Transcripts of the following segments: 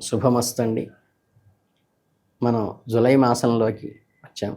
శుభమస్తండి. మనం జూలై మాసంలోకి వచ్చాం.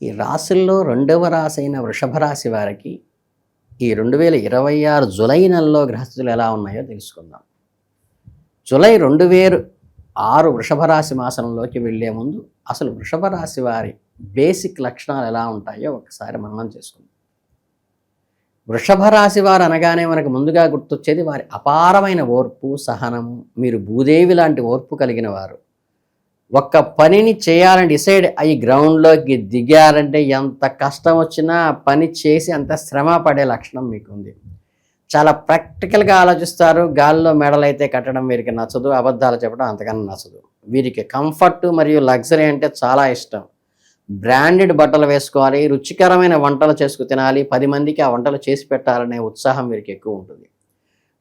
ఈ రాశుల్లో రెండవ రాశి అయిన వృషభ రాశి వారికి ఈ 2026 జూలై నెలలో గ్రహస్థితులు ఎలా ఉన్నాయో తెలుసుకుందాం. జూలై 2006 వృషభ రాశి మాసంలోకి వెళ్ళే ముందు అసలు వృషభ రాశి వారి బేసిక్ లక్షణాలు ఎలా ఉంటాయో ఒకసారి మననం చేసుకుందాం. వృషభ రాశి వారు అనగానే మనకు ముందుగా గుర్తొచ్చేది వారి అపారమైన ఓర్పు, సహనము. మీరు భూదేవి లాంటి ఓర్పు కలిగిన వారు. ఒక్క పనిని చేయాలని డిసైడ్ అయ్యి గ్రౌండ్లోకి దిగారంటే ఎంత కష్టం వచ్చినా పని చేసి అంత శ్రమ పడే లక్షణం మీకుంది. చాలా ప్రాక్టికల్గా ఆలోచిస్తారు. గాల్లో మెడలైతే కట్టడం వీరికి నచ్చదు, అబద్ధాలు చెప్పడం అంతకన్నా నచ్చదు. వీరికి కంఫర్ట్ మరియు లగ్జరీ అంటే చాలా ఇష్టం. బ్రాండెడ్ బట్టలు వేసుకోవాలి, రుచికరమైన వంటలు చేసుకు తినాలి, 10 మందికి ఆ వంటలు చేసి పెట్టాలనే ఉత్సాహం వీరికి ఎక్కువ ఉంటుంది.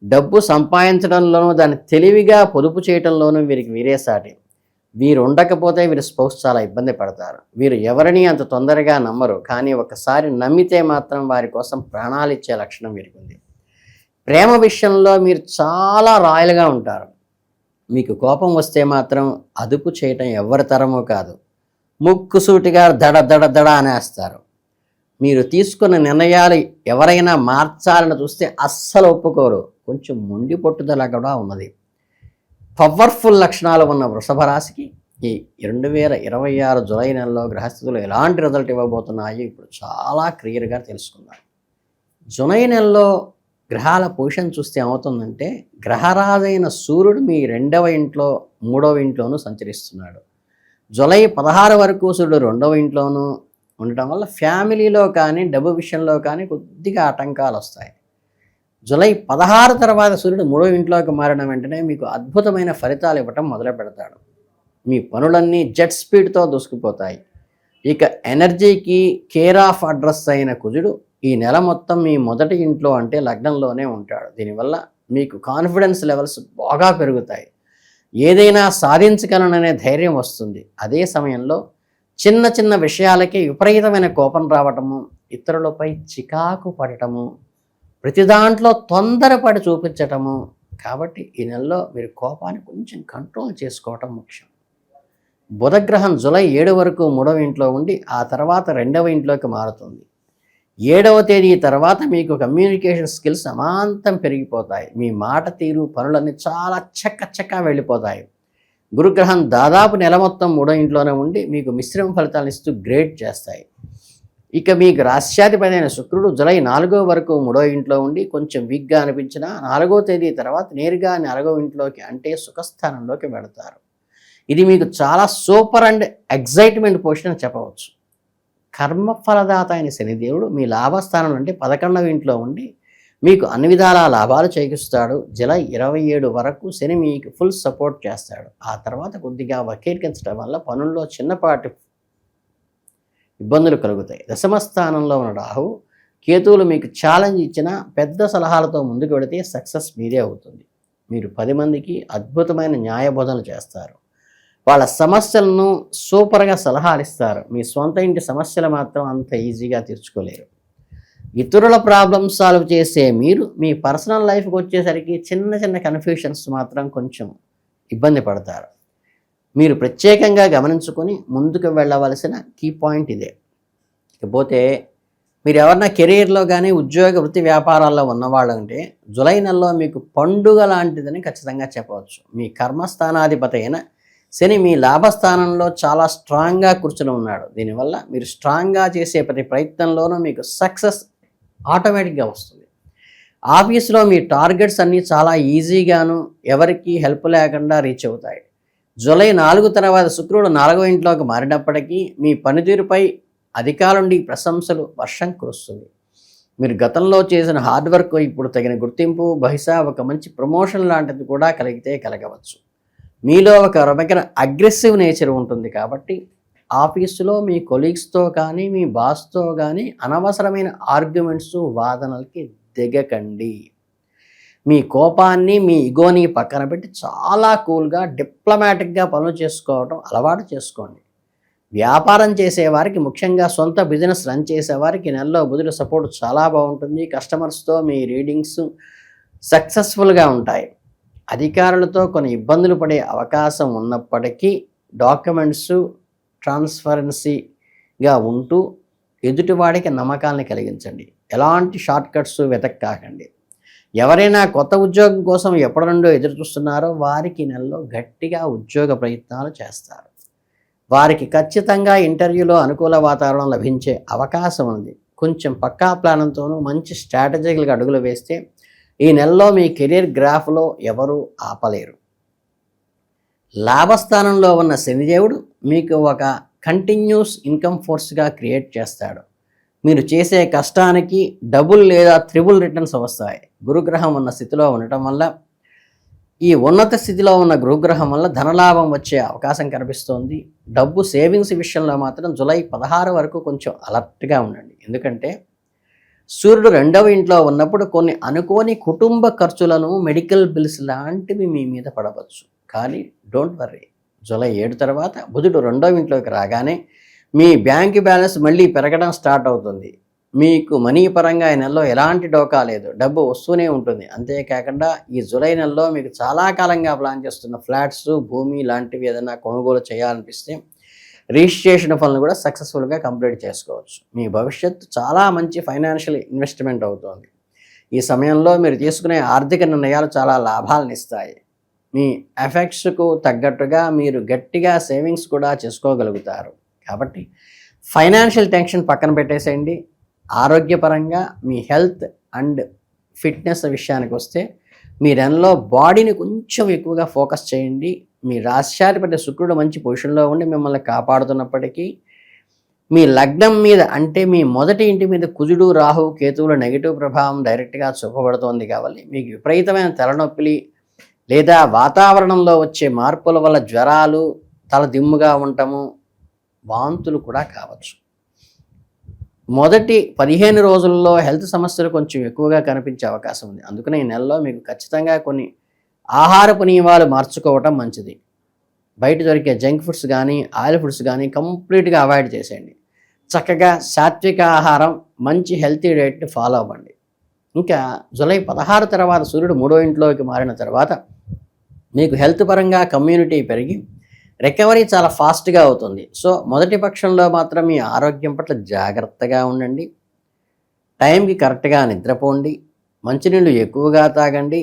డబ్బు సంపాదించడంలోనూ దాన్ని తెలివిగా పొదుపు చేయడంలోనూ వీరికి వీరే సాటి. వీరు ఉండకపోతే వీరి స్పౌస్ చాలా ఇబ్బంది పడతారు. వీరు ఎవరిని అంత తొందరగా నమ్మరు, కానీ ఒకసారి నమ్మితే మాత్రం వారి కోసం ప్రాణాలు ఇచ్చే లక్షణం వీరికి ఉంది. ప్రేమ విషయంలో మీరు చాలా రాయల్గా ఉంటారు. మీకు కోపం వస్తే మాత్రం అదుపు చేయటం ఎవరి తరమో కాదు. ముక్కుసూటిగా దడ దడ దడ అనేస్తారు. మీరు తీసుకున్న నిర్ణయాలు ఎవరైనా మార్చాలని చూస్తే అస్సలు ఒప్పుకోరు. కొంచెం మొండి పట్టుదల కూడా ఉన్నది. పవర్ఫుల్ లక్షణాలు ఉన్న వృషభ రాశికి ఈ 2026 జూలై నెలలో గ్రహస్థితులు ఎలాంటి రిజల్ట్ ఇవ్వబోతున్నాయో ఇప్పుడు చాలా క్లియర్గా తెలుసుకుందాం. జూలై నెలలో గ్రహాల పొజిషన్ చూస్తే ఏమవుతుందంటే, గ్రహరాజైన సూర్యుడు మీ 2వ ఇంట్లో 3వ ఇంట్లోనూ సంచరిస్తున్నాడు. జూలై 16 వరకు సూర్యుడు 2వ ఇంట్లోనూ ఉండటం వల్ల ఫ్యామిలీలో కానీ డబ్బు విషయంలో కానీ కొద్దిగా ఆటంకాలు వస్తాయి. జూలై 16 తర్వాత సూర్యుడు 3వ ఇంట్లోకి మారిన వెంటనే మీకు అద్భుతమైన ఫలితాలు ఇవ్వటం మొదలు పెడతాడు. మీ పనులన్నీ జెట్ స్పీడ్తో దూసుకుపోతాయి. ఇక ఎనర్జీకి కేర్ ఆఫ్ అడ్రస్ అయిన కుజుడు ఈ నెల మొత్తం మీ మొదటి ఇంట్లో అంటే లగ్నంలోనే ఉంటాడు. దీనివల్ల మీకు కాన్ఫిడెన్స్ లెవెల్స్ బాగా పెరుగుతాయి. ఏదైనా సాధించగలననే ధైర్యం వస్తుంది. అదే సమయంలో చిన్న చిన్న విషయాలకే విపరీతమైన కోపం రావటము, ఇతరులపై చికాకు పడటము, ప్రతి దాంట్లో తొందరపడి చూపించటము. కాబట్టి ఈ నెలలో మీరు కోపాన్ని కొంచెం కంట్రోల్ చేసుకోవటం ముఖ్యం. బుధగ్రహం జూలై 7 వరకు 3వ ఇంట్లో ఉండి ఆ తర్వాత 2వ ఇంట్లోకి మారుతుంది. 7వ తేదీ తర్వాత మీకు కమ్యూనికేషన్ స్కిల్స్ అమాంతం పెరిగిపోతాయి. మీ మాట తీరు, పనులన్నీ చాలా చక్కగా వెళ్ళిపోతాయి. గురుగ్రహం దాదాపు నెల మొత్తం 3వ ఇంట్లోనే ఉండి మీకు మిశ్రమ ఫలితాలను ఇస్తూ గ్రేడ్ చేస్తాయి. ఇక మీకు రాశ్యాధిపతి అయిన శుక్రుడు జూలై 4 వరకు 3వ ఇంట్లో ఉండి కొంచెం వీక్గా అనిపించినా 4వ తేదీ తర్వాత నేరుగా 4వ ఇంట్లోకి అంటే సుఖస్థానంలోకి వెళతారు. ఇది మీకు చాలా సూపర్ అండ్ ఎగ్జైట్మెంట్ పొజిషన్ అని చెప్పవచ్చు. కర్మఫలదాత అయిన శనిదేవుడు మీ లాభస్థానం అంటే 11వ ఇంట్లో ఉండి మీకు అన్ని విధాల లాభాలు చేకూరుస్తాడు. జూలై 27 వరకు శని మీకు ఫుల్ సపోర్ట్ చేస్తాడు. ఆ తర్వాత కొద్దిగా వక్రీకరించడం వల్ల పనుల్లో చిన్నపాటి ఇబ్బందులు కలుగుతాయి. దశమ స్థానంలో ఉన్న రాహువు, కేతువులు మీకు ఛాలెంజ్ ఇచ్చినా పెద్ద సలహాలతో ముందుకు వెళితే సక్సెస్ మీదే అవుతుంది. మీరు 10 మందికి అద్భుతమైన న్యాయబోధనలు చేస్తారు. వాళ్ళ సమస్యలను సూపర్గా సలహాలు ఇస్తారు. మీ సొంత ఇంటి సమస్యలు మాత్రం అంత ఈజీగా తీర్చుకోలేరు. ఇతరుల ప్రాబ్లమ్స్ సాల్వ్ చేసే మీరు మీ పర్సనల్ లైఫ్కి వచ్చేసరికి చిన్న చిన్న కన్ఫ్యూషన్స్ మాత్రం కొంచెం ఇబ్బంది పడతారు. మీరు ప్రత్యేకంగా గమనించుకొని ముందుకు వెళ్ళవలసిన కీ పాయింట్ ఇదే. ఇకపోతే మీరు ఎవరన్నా కెరీర్లో కానీ ఉద్యోగ వృత్తి వ్యాపారాల్లో ఉన్నవాళ్ళంటే జూలై నెలలో మీకు పండుగ లాంటిదని ఖచ్చితంగా చెప్పవచ్చు. మీ కర్మస్థానాధిపతి అయిన శని మీ లాభస్థానంలో చాలా స్ట్రాంగ్గా కూర్చుని ఉన్నాడు. దీనివల్ల మీరు స్ట్రాంగ్గా చేసే ప్రతి ప్రయత్నంలోనూ మీకు సక్సెస్ ఆటోమేటిక్గా వస్తుంది. ఆఫీస్లో మీ టార్గెట్స్ అన్నీ చాలా ఈజీగాను ఎవరికి హెల్ప్ లేకుండా రీచ్ అవుతాయి. జూలై 4 తర్వాత శుక్రుడు 4వ ఇంట్లోకి మారినప్పటికీ మీ పనితీరుపై అధికారుల నుండి ప్రశంసలు వర్షం కురుస్తుంది. మీరు గతంలో చేసిన హార్డ్ వర్క్ ఇప్పుడు తగిన గుర్తింపు, బహుశా ఒక మంచి ప్రమోషన్ లాంటిది కూడా కలగవచ్చు. మీలో ఒక రకమైన అగ్రెసివ్ నేచర్ ఉంటుంది. కాబట్టి ఆఫీసులో మీ కొలీగ్స్తో కానీ మీ బాస్తో కానీ అనవసరమైన ఆర్గ్యుమెంట్స్, వాదనలకి దిగకండి. మీ కోపాన్ని, మీ ఇగోని పక్కన పెట్టి చాలా కూల్గా డిప్లొమాటిక్గా పనులు చేసుకోవడం అలవాటు చేసుకోండి. వ్యాపారం చేసేవారికి, ముఖ్యంగా సొంత బిజినెస్ రన్ చేసేవారికి నెలలో బుధుడి సపోర్ట్ చాలా బాగుంటుంది. కస్టమర్స్తో మీ రీడింగ్స్ సక్సెస్ఫుల్గా ఉంటాయి. అధికారులతో కొన్ని ఇబ్బందులు పడే అవకాశం ఉన్నప్పటికీ డాక్యుమెంట్స్ ట్రాన్స్పరెన్సీగా ఉంటూ ఎదుటివాడికి నమ్మకాన్ని కలిగించండి. ఎలాంటి షార్ట్ కట్స్ వెతక్కాకండి. ఎవరైనా కొత్త ఉద్యోగం కోసం ఎప్పటి నుండో ఎదురు చూస్తున్నారో వారికి నెలలో గట్టిగా ఉద్యోగ ప్రయత్నాలు చేస్తారు. వారికి ఖచ్చితంగా ఇంటర్వ్యూలో అనుకూల వాతావరణం లభించే అవకాశం ఉంది. కొంచెం పక్కా ప్లాన్తోనూ మంచి స్ట్రాటజికల్గా అడుగులు వేస్తే ఈ నెలలో మీ కెరీర్ గ్రాఫ్లో ఎవరూ ఆపలేరు. లాభస్థానంలో ఉన్న శనిదేవుడు మీకు ఒక కంటిన్యూస్ ఇన్కమ్ ఫోర్స్గా క్రియేట్ చేస్తాడు. మీరు చేసే కష్టానికి డబుల్ లేదా త్రిబుల్ రిటర్న్స్ వస్తాయి. గురుగ్రహం ఉన్న స్థితిలో ఉండటం వల్ల, ఈ ఉన్నత స్థితిలో ఉన్న గురుగ్రహం వల్ల ధనలాభం వచ్చే అవకాశం కనిపిస్తోంది. డబ్బు సేవింగ్స్ విషయంలో మాత్రం జూలై 16 వరకు కొంచెం అలర్ట్గా ఉండండి. ఎందుకంటే సూర్యుడు 2వ ఇంట్లో ఉన్నప్పుడు కొన్ని అనుకోని కుటుంబ ఖర్చులను, మెడికల్ బిల్స్ లాంటివి మీ మీద పడవచ్చు. కానీ డోంట్ వర్రీ, జూలై 7 తర్వాత బుధుడు 2వ ఇంట్లోకి రాగానే మీ బ్యాంక్ బ్యాలెన్స్ మళ్ళీ పెరగడం స్టార్ట్ అవుతుంది. మీకు మనీ పరంగా ఈ నెలలో ఎలాంటి డోకా లేదు, డబ్బు వస్తూనే ఉంటుంది. అంతేకాకుండా ఈ జూలై నెలలో మీకు చాలా కాలంగా ప్లాన్ చేస్తున్న ఫ్లాట్స్, భూమి లాంటివి ఏదైనా కొనుగోలు చేయాలనిపిస్తే రిజిస్ట్రేషన్ పనులు కూడా సక్సెస్ఫుల్గా కంప్లీట్ చేసుకోవచ్చు. మీ భవిష్యత్తు చాలా మంచి ఫైనాన్షియల్ ఇన్వెస్ట్మెంట్ అవుతుంది. ఈ సమయంలో మీరు తీసుకునే ఆర్థిక నిర్ణయాలు చాలా లాభాలను ఇస్తాయి. మీ ఎఫెక్ట్స్కు తగ్గట్టుగా మీరు గట్టిగా సేవింగ్స్ కూడా చేసుకోగలుగుతారు. కాబట్టి ఫైనాన్షియల్ టెన్షన్ పక్కన పెట్టేసేయండి. ఆరోగ్యపరంగా మీ హెల్త్ అండ్ ఫిట్నెస్ విషయానికి వస్తే మీ నెలలో బాడీని కొంచెం ఎక్కువగా ఫోకస్ చేయండి. మీ రాశ్యాధిపతి శుక్రుడు మంచి పొజిషన్లో ఉండి మిమ్మల్ని కాపాడుతున్నప్పటికీ మీ లగ్నం మీద, అంటే మీ మొదటి ఇంటి మీద కుజుడు, రాహు, కేతువుల నెగిటివ్ ప్రభావం డైరెక్ట్గా చూపబడుతోంది. కాబట్టి మీకు విపరీతమైన తలనొప్పిలి లేదా వాతావరణంలో వచ్చే మార్పుల వల్ల జ్వరాలు, తల దిమ్ముగా ఉండటము, వాంతులు కూడా కావచ్చు. మొదటి 15 రోజుల్లో హెల్త్ సమస్యలు కొంచెం ఎక్కువగా కనిపించే అవకాశం ఉంది. అందుకనే ఈ నెలలో మీకు ఖచ్చితంగా కొన్ని ఆహారపు నియమాలు మార్చుకోవటం మంచిది. బయట దొరికే జంక్ ఫుడ్స్ కానీ, ఆయిల్ ఫుడ్స్ కానీ కంప్లీట్గా అవాయిడ్ చేసేయండి. చక్కగా సాత్విక ఆహారం, మంచి హెల్తీ డైట్ని ఫాలో అవ్వండి. ఇంకా జూలై 16 తర్వాత సూర్యుడు 3వ ఇంట్లోకి మారిన తర్వాత మీకు హెల్త్ పరంగా కమ్యూనిటీ పెరిగి రికవరీ చాలా ఫాస్ట్గా అవుతుంది. సో మొదటి పక్షంలో మాత్రం మీ ఆరోగ్యం పట్ల జాగ్రత్తగా ఉండండి. టైంకి కరెక్ట్గా నిద్రపోండి. మంచినీళ్ళు ఎక్కువగా తాగండి.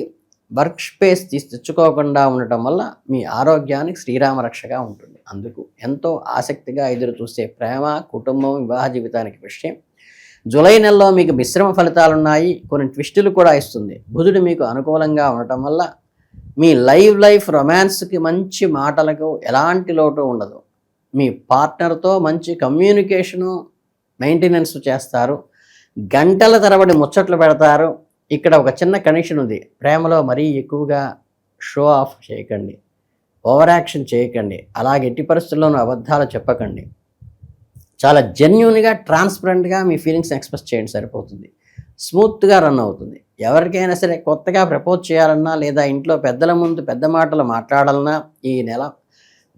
వర్క్ స్పేస్ తెచ్చుకోకుండా ఉండటం వల్ల మీ ఆరోగ్యానికి శ్రీరామరక్షగా ఉంటుంది. అందుకు ఎంతో ఆసక్తిగా ఎదురు చూసే ప్రేమ, కుటుంబం, వివాహ జీవితానికి విషయం జూలై నెలలో మీకు మిశ్రమ ఫలితాలున్నాయి. కొన్ని ట్విస్టులు కూడా ఇస్తుంది. బుధుడు మీకు అనుకూలంగా ఉండటం వల్ల మీ లైఫ్ రొమాన్స్కి, మంచి మాటలకు ఎలాంటి లోటు ఉండదు. మీ పార్ట్నర్తో మంచి కమ్యూనికేషను మెయింటెనెన్స్ చేస్తారు. గంటల తరబడి ముచ్చట్లు పెడతారు. ఇక్కడ ఒక చిన్న కండిషన్ ఉంది. ప్రేమలో మరీ ఎక్కువగా షో ఆఫ్ చేయకండి, ఓవర్ యాక్షన్ చేయకండి. అలాగే ఎట్టి పరిస్థితుల్లోనూ అబద్ధాలు చెప్పకండి. చాలా జెన్యూన్గా, ట్రాన్స్పరెంట్గా మీ ఫీలింగ్స్ ఎక్స్ప్రెస్ చేయండి, సరిపోతుంది. స్మూత్గా రన్ అవుతుంది. ఎవరికైనా సరే కొత్తగా ప్రపోజ్ చేయాలన్నా లేదా ఇంట్లో పెద్దల ముందు పెద్ద మాటలు మాట్లాడాలన్నా ఈ నెల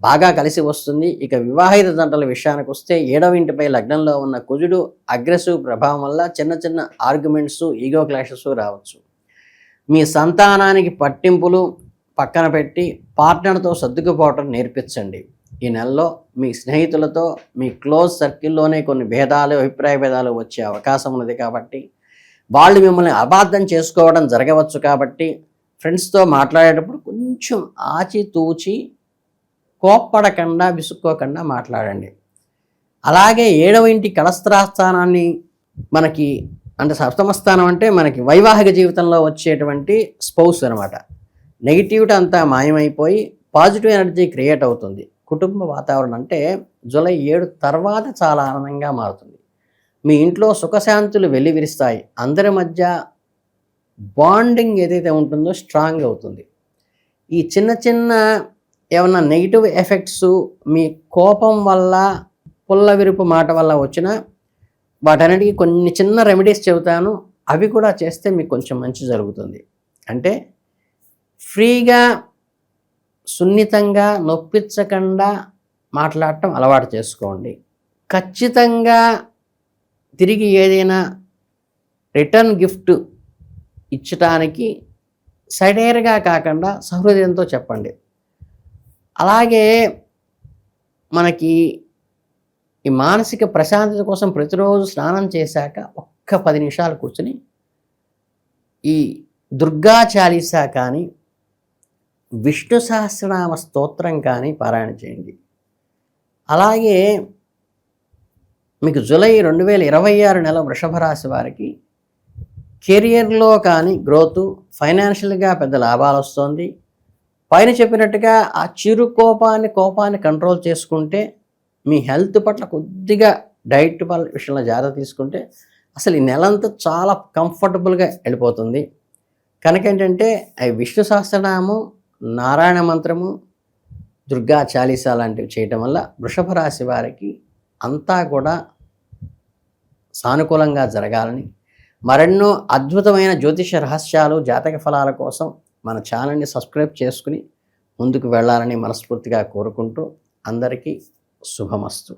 బాగా కలిసి వస్తుంది. ఇక వివాహిత జంటల విషయానికి వస్తే 7వ ఇంటిపై లగ్నంలో ఉన్న కుజుడు అగ్రెసివ్ ప్రభావం వల్ల చిన్న చిన్న ఆర్గ్యుమెంట్స్, ఈగో క్లాషెస్ రావచ్చు. మీ సంతానానికి పట్టింపులు పక్కన పెట్టి పార్ట్నర్తో సర్దుకుపోవటం నేర్పించండి. ఈ నెలలో మీ స్నేహితులతో, మీ క్లోజ్ సర్కిల్లోనే కొన్ని భేదాలు, అభిప్రాయ భేదాలు వచ్చే అవకాశం ఉన్నది. కాబట్టి వాళ్ళు మిమ్మల్ని అపార్థం చేసుకోవడం జరగవచ్చు. కాబట్టి ఫ్రెండ్స్తో మాట్లాడేటప్పుడు కొంచెం ఆచితూచి, కోప్పడకుండా, విసుక్కోకుండా మాట్లాడండి. అలాగే 7వ ఇంటి కళస్త్రాస్థానాన్ని మనకి, అంటే సప్తమ స్థానం అంటే మనకి వైవాహిక జీవితంలో వచ్చేటువంటి స్పౌస్ అనమాట. నెగిటివిటీ అంతా మాయమైపోయి పాజిటివ్ ఎనర్జీ క్రియేట్ అవుతుంది. కుటుంబ వాతావరణం అంటే జూలై 7 తర్వాత చాలా ఆనందంగా మారుతుంది. మీ ఇంట్లో సుఖశాంతులు వెల్లివిరుస్తాయి. అందరి మధ్య బాండింగ్ ఏదైతే ఉంటుందో స్ట్రాంగ్ అవుతుంది. ఈ చిన్న చిన్న ఏమన్నా నెగిటివ్ ఎఫెక్ట్స్ మీ కోపం వల్ల, పుల్లవిరుపు మాట వల్ల వచ్చిన వాటన్నిటికీ కొన్ని చిన్న రెమెడీస్ చెబుతాను. అవి కూడా చేస్తే మీకు కొంచెం మంచి జరుగుతుంది. అంటే ఫ్రీగా, సున్నితంగా, నొప్పించకుండా మాట్లాడటం అలవాటు చేసుకోండి. ఖచ్చితంగా తిరిగి ఏదైనా రిటర్న్ గిఫ్ట్ ఇచ్చటానికి సడేరుగా కాకుండా సహృదయంతో చెప్పండి. అలాగే మనకి ఈ మానసిక ప్రశాంతత కోసం ప్రతిరోజు స్నానం చేశాక ఒక్క 10 నిమిషాలు కూర్చుని ఈ దుర్గా చాలీసా కానీ, విష్ణు సహస్రనామ స్తోత్రం కానీ పారాయణ చేయండి. అలాగే మీకు జూలై 2026 నెల వృషభ రాశి వారికి కెరియర్లో కానీ గ్రోత్, ఫైనాన్షియల్గా పెద్ద లాభాలు వస్తుంది. పైన చెప్పినట్టుగా ఆ చిరు కోపాన్ని కంట్రోల్ చేసుకుంటే, మీ హెల్త్ పట్ల కొద్దిగా డైట్ విషయంలో జాగ్రత్త తీసుకుంటే అసలు ఈ నెలంతా చాలా కంఫర్టబుల్గా వెళ్ళిపోతుంది. కనుక ఏంటంటే అవి విష్ణు సహస్రనామం, నారాయణ మంత్రము, దుర్గా చాలీసా లాంటివి చేయటం వల్ల వృషభ రాశి వారికి అంతా కూడా సానుకూలంగా జరగాలని, మరెన్నో అద్భుతమైన జ్యోతిష రహస్యాలు, జాతక ఫలాల కోసం మన ఛానల్ని సబ్స్క్రైబ్ చేసుకుని ముందుకు వెళ్ళాలని మనస్ఫూర్తిగా కోరుకుంటూ అందరికీ శుభమస్తు.